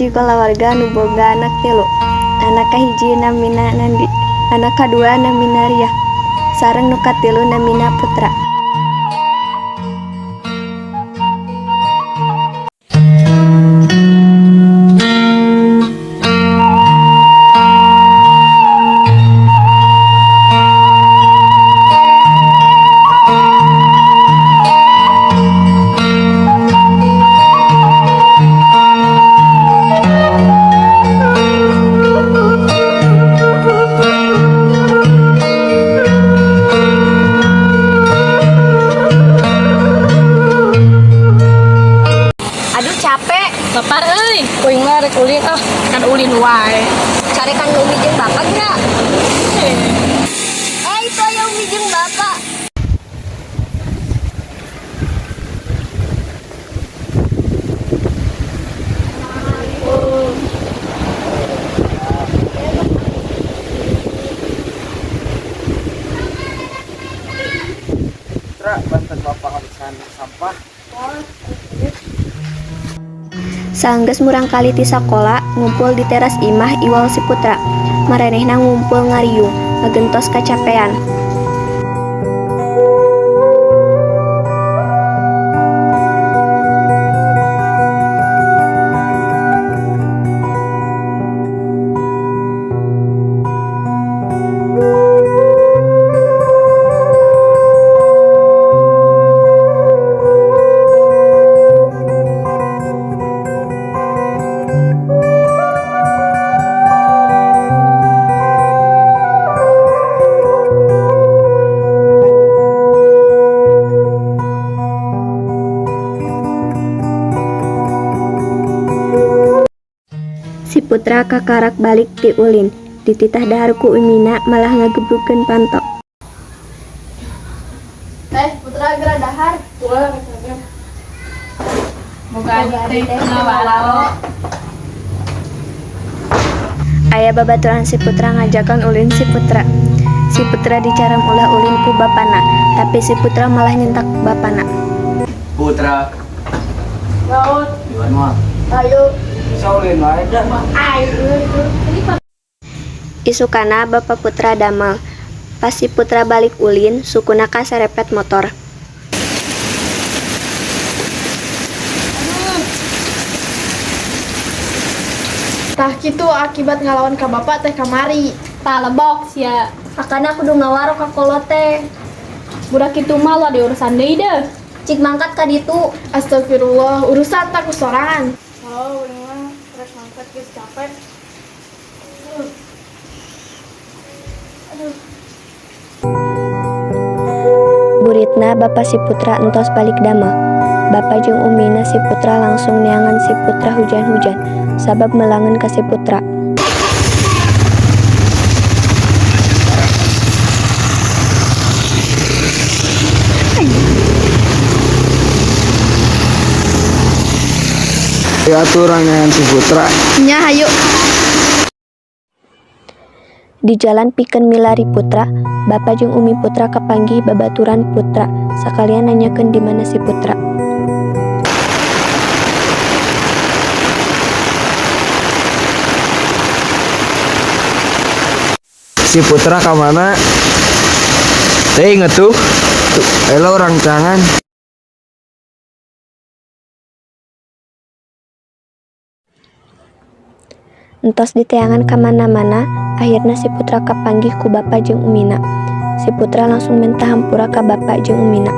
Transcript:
hiji kulawarga nu boga anak 3. Anak kahiji namina Nandi, anak kadua namina Riah, sareng nu katilu namina Putra. Capek, lapar euy. Kuing mah rek ulin kan ulin wae. carekan umi jeung bapak geura. Itu aya umi jeung bapak. Putra, banten bapak habisan sampah. Saenggeus murang kali ti sakola, ngumpul di teras imah iwal si Putra. Marenehna ngumpul ngariung, ngagentos kacapean. Si Putra kakarak balik ti ulin, dititah dahar ku Umina malah ngagebrukeun panto. Putra geura dahar. Moga teh ngawalo. Aya babaturan si Putra ngajakan ulin si Putra. Si Putra dicaram ulah ulin ku bapana, tapi si Putra malah nyentak bapana. Putra, Laut, Iwan mah. ayo. Saulin wae dah. Isukana Bapak Putra damel. Pas si Putra balik ulin, sukuna kaserepet motor. Tah kitu akibat ngalawan ka bapak teh kamari. Tah lebok sia. Akana kudu ngawaro ka kolot teh. Budak kitu mah lo di urusan deui deh. Cik mangkat ka ditu. Astagfirullah, urusan tak kusorangan. Oh, udah mah rek mangkat geus capek. Buritna Bapak si Putra entos balik damel. Bapak jeung umina si Putra langsung neangan si Putra hujan-hujan, sabab melangen ka si Putra. Ya aturan dengan si Putra. Nya hayu. Di jalan pikeun milari Putra, Bapak jeung Umi Putra kapanggih babaturan Putra, sakalian nanyakeun di mana si Putra. Si Putra ka mana? Ngeutuh. Elo orang tangan. Entos diteangan ka mana-mana, akhirna si Putra kapanggih ku Bapak jeung Umina. Si Putra langsung minta hampura ka Bapak jeung Umina.